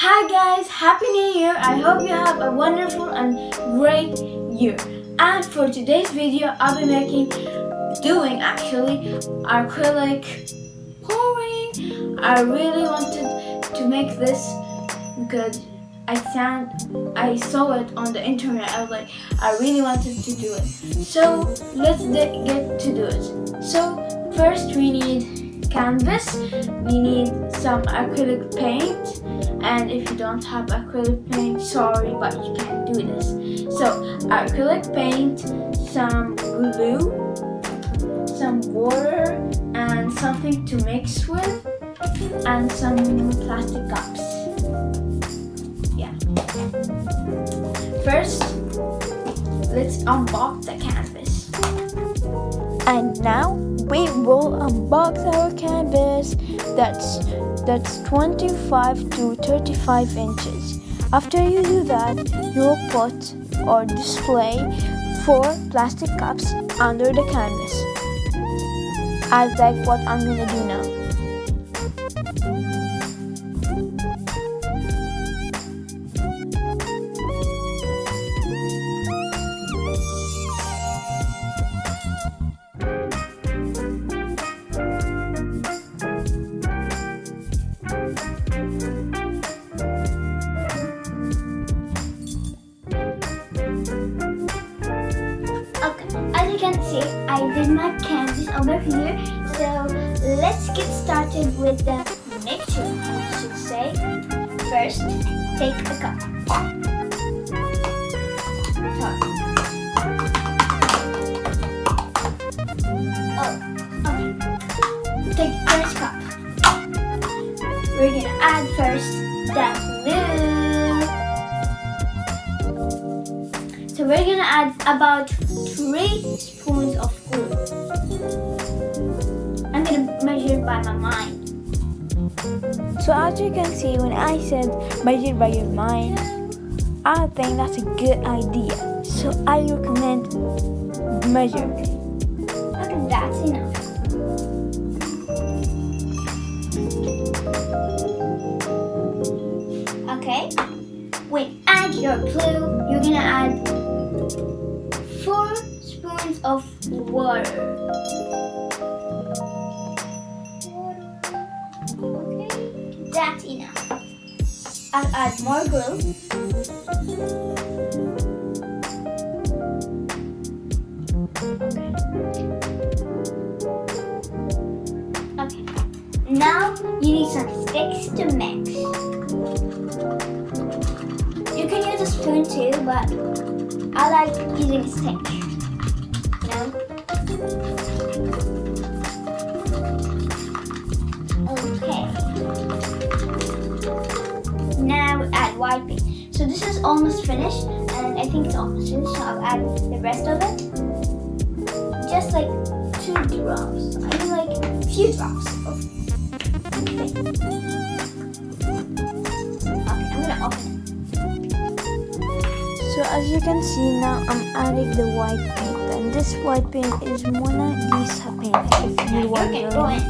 Hi guys, Happy New Year! I hope you have a wonderful and great year. And for today's video, I'll be doing acrylic pouring. I really wanted to make this because I saw it on the internet. I was like, I really wanted to do it. So let's get to do it. So first we need canvas, we need some acrylic paint, and if you don't have acrylic paint, sorry, but you can't do this. So acrylic paint, some glue, some water, and something to mix with, and some plastic cups. Yeah. First, let's unbox the canvas. And now we will unbox our canvas that's 25 to 35 inches. After you do that, you'll put or display 4 plastic cups under the canvas, as like what I'm gonna do now. As you can see, I did my canvas over here. So let's get started with the mixture, I should say. First, take a cup. Take the first cup. We're gonna add first that glue. So we're gonna add about 3 spoons of glue. I'm gonna measure by my mind. So as you can see, when I said measure by your mind, I think that's a good idea. So I recommend measure. Okay, that's enough. Okay, when add your glue, you're gonna add 4 spoons of water. Okay, that's enough. I'll add more glue. Okay, now you need some sticks to mix. You can use a spoon too, but I like using a stick. Okay. Now we add white paint. So this is almost finished, and I think it's almost finished. So I'll add the rest of it. Just like 2 drops. I mean like a few drops of paint. Okay, I'm gonna open it. So as you can see now, I'm adding the white paint, and this white paint is Mona Lisa paint. If you want Okay, go in.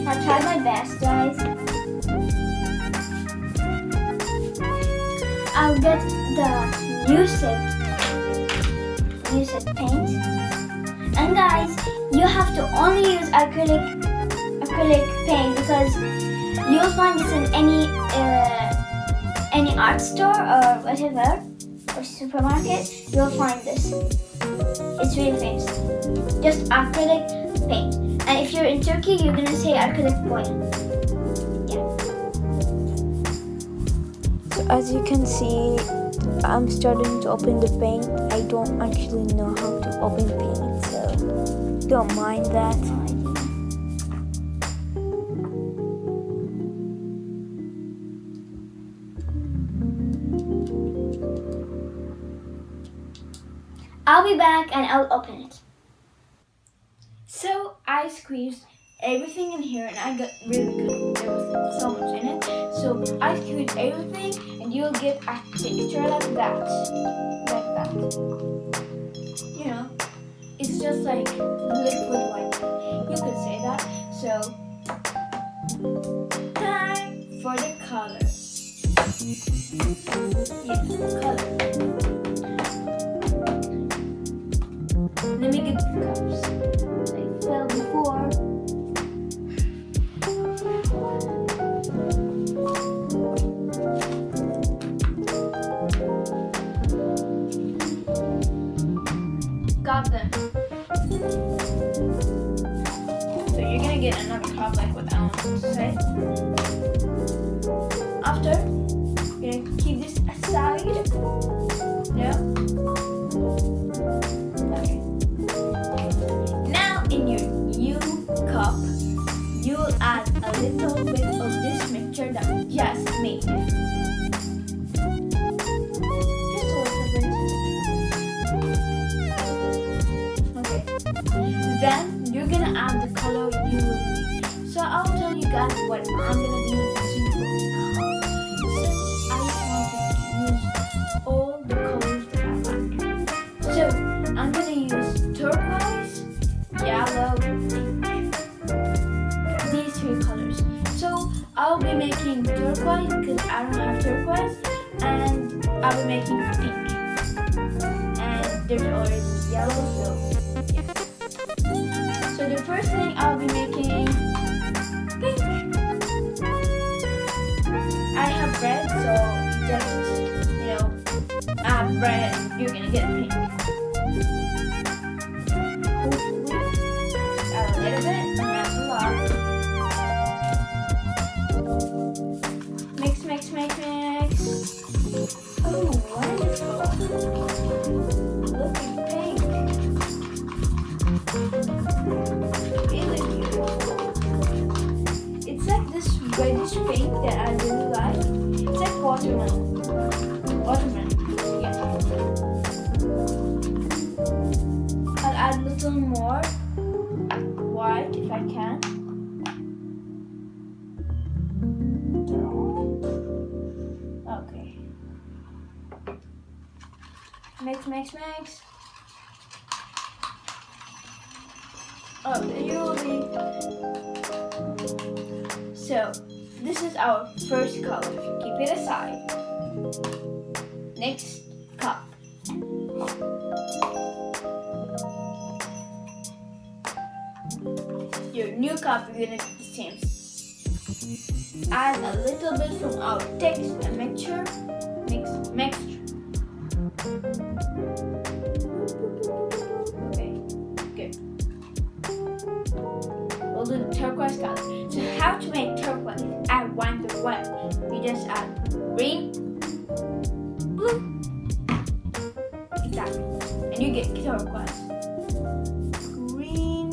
I'll try my best, guys. I'll get the Lucid paint. And guys, you have to only use acrylic paint because you'll find this in any art store or whatever, or supermarket. You'll find this. It's really famous. Just acrylic paint. And if you're in Turkey, you're gonna say acrylic boya. Yeah. So as you can see, I'm starting to open the paint. I don't actually know how to open paint, so don't mind that. I'll be back and I'll open it. So I squeezed everything in here and I got really good. There was so much in it. So I squeezed everything and you'll get a texture like that. Like that. You know, it's just like liquid white. You could say that. So, time for the color. Yes, color. Let me get the cups. They fell before. Got them. So you're gonna get another cup like what I want to say. After, you're gonna keep this aside. No? Okay. Now in your new cup, you'll add a little bit of this mixture that we just made. Just a little bit. Okay. Then you're gonna add the color you will need. So I'll tell you guys what I'm gonna be using because I just want to use all the colors that I like. So I'm gonna use turquoise, yellow, pink. These three colors. So I'll be making turquoise because I don't have turquoise, and I'll be making pink. And there's already yellow, so yeah. So the first thing I'll be making pink. I have red, so just add red. You're gonna get pink. Hopefully, add a little bit, not a lot. Mix, mix, mix, mix. Oh, wonderful! Look at pink. Really beautiful. It's like this reddish pink that I really like. It's like watermelon. Watermelon, yeah. I'll add a little more white if I can. Okay. Mix, mix, mix. Oh, you'll be. So, this is our first color. Keep it aside. Next cup. Your new cup, you're gonna do the same. Add a little bit from our text and mixture. Mixture. Okay, good. We'll do the turquoise color. So how to make turquoise? Add one to one. We just add green, blue. Exactly. And you get turquoise. Green,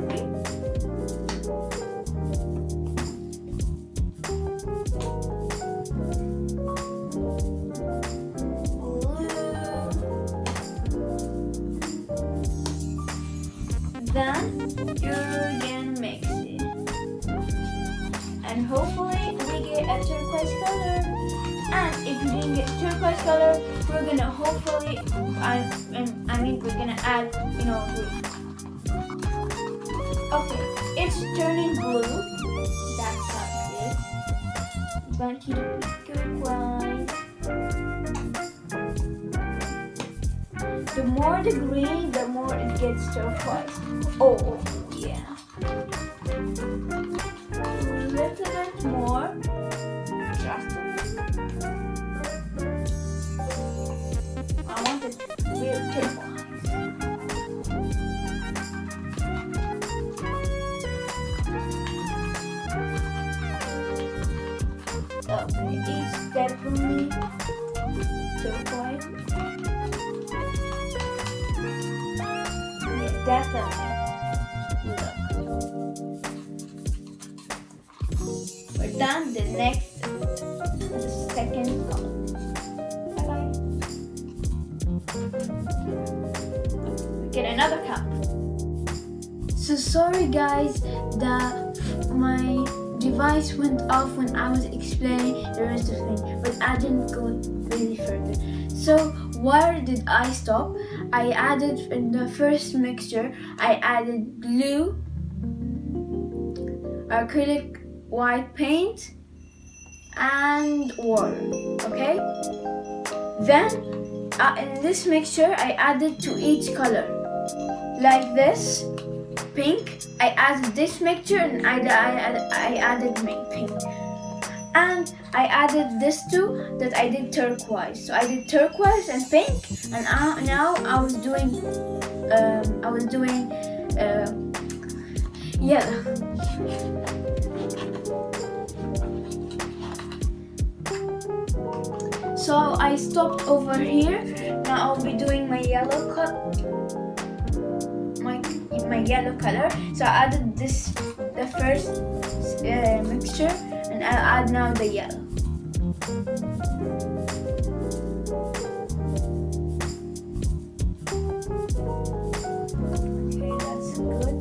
green. Then you're gonna mix it, and hopefully we get a turquoise color. And if you didn't get turquoise color, we're gonna hopefully, we're gonna add, blue. Okay, it's turning blue. That's not good. But keep it turquoise. The more the green, the more it gets turquoise. Oh, yeah. A little bit more. Just a little. I want it real turquoise. Okay, it's definitely turquoise. Definitely. Look. We're done. The second color. Bye bye. another cup. So sorry guys that my device went off when I was explaining the rest of the thing, but I didn't go really further. So where did I stop? I added in the first mixture, I added glue, acrylic white paint, and water. Okay? Then in this mixture I added to each color. Like this, pink, I added this mixture and I added pink. And I added this too, that I did turquoise. So I did turquoise and pink, and now I was doing yellow. So I stopped over here. Now I'll be doing my yellow my yellow color. So I added the first mixture, and I'll add now the yellow. Okay, that's good.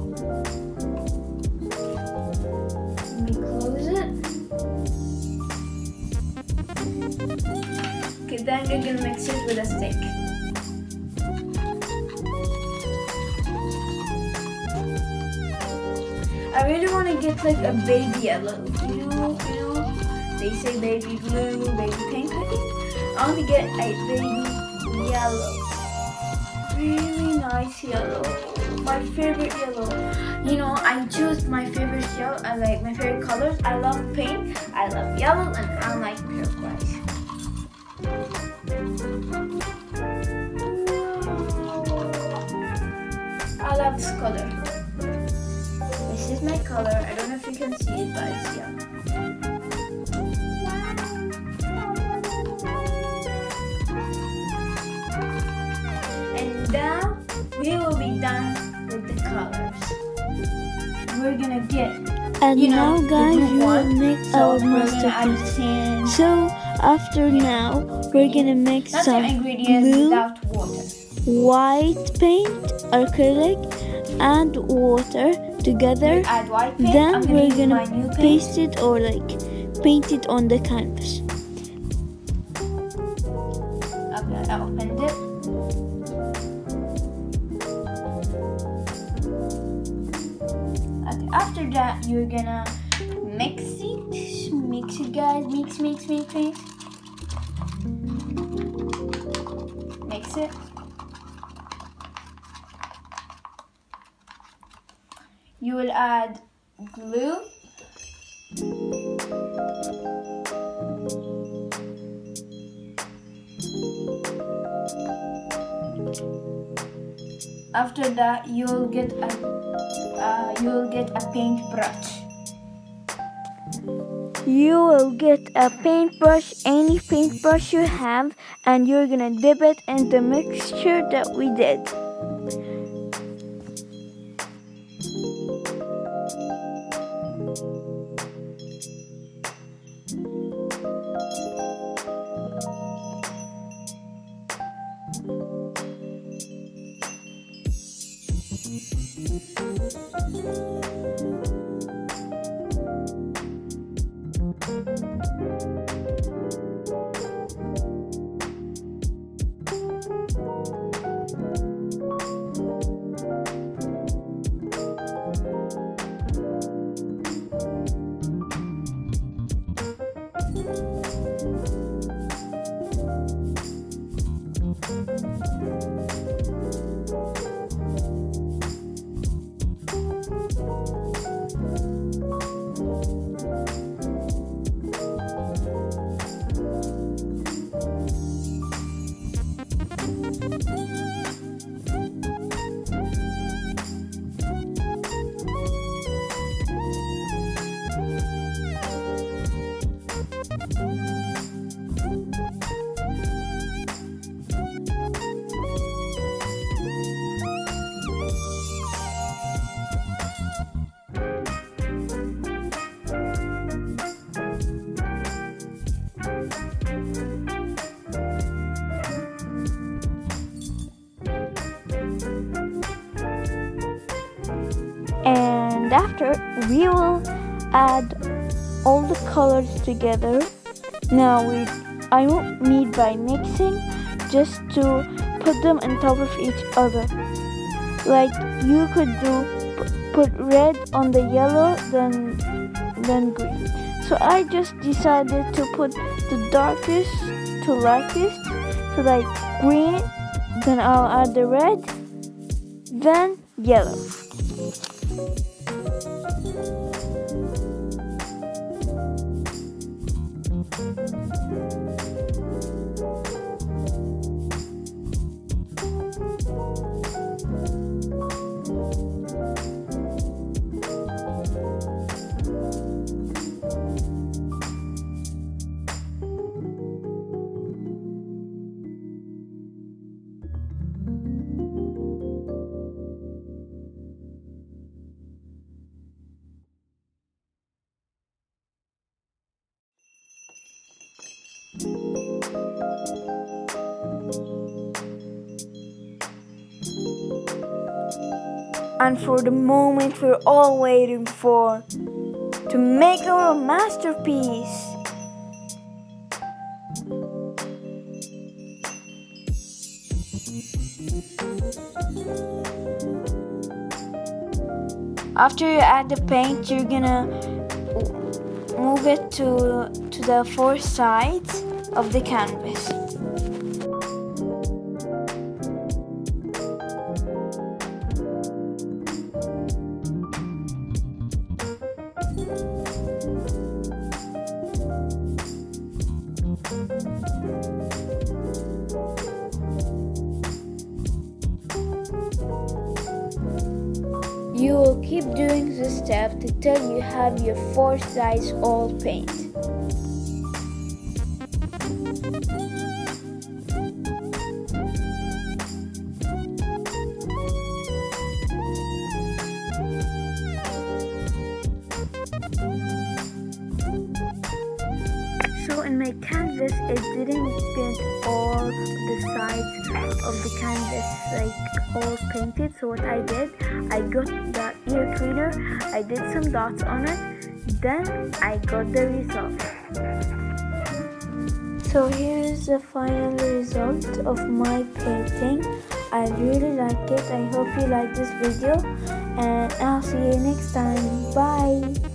Let me close it. Okay, then we're gonna mix it with a stick. I really want to get like a baby yellow, you know, they say baby blue, baby pink, I think. I want to get a baby yellow, really nice yellow, my favorite yellow. You know, I choose my favorite yellow, I like my favorite colors. I love pink, I love yellow, and I like turquoise. I love this color. This is my color. I don't know if you can see it, but it's yellow. And now we will be done with the colors. We're gonna get, And now guys, we will one. make So our we're gonna add masterpiece. sand. So after now, we're gonna mix That's the some ingredients glue, without water. white paint, acrylic, and water together. Add white paint. Then I'm gonna we're use gonna my new paint. paste it or like paint it on the canvas. Okay, I opened it. Okay, after that, you're gonna mix it. Mix it, guys. Mix. Mix it. You will add glue. After that, you'll get a paintbrush. You will get a paintbrush, any paintbrush you have, and you're gonna dip it in the mixture that we did. after, we will add all the colors together. Now I won't need by mixing, just to put them on top of each other. Like you could put red on the yellow, then green. So I just decided to put the darkest to lightest, so like green, then I'll add the red, then yellow. And for the moment we're all waiting for, to make our masterpiece. After you add the paint, you're gonna move it to the four sides of the canvas. You will keep doing this step till you have your four sides all painted. So in my canvas, it didn't paint all the sides of the canvas like all painted. So what I did, I got the ear cleaner, I did some dots on it, then I got the result. So here's the final result of my painting. I really like it. I hope you like this video, and I'll see you next time. Bye.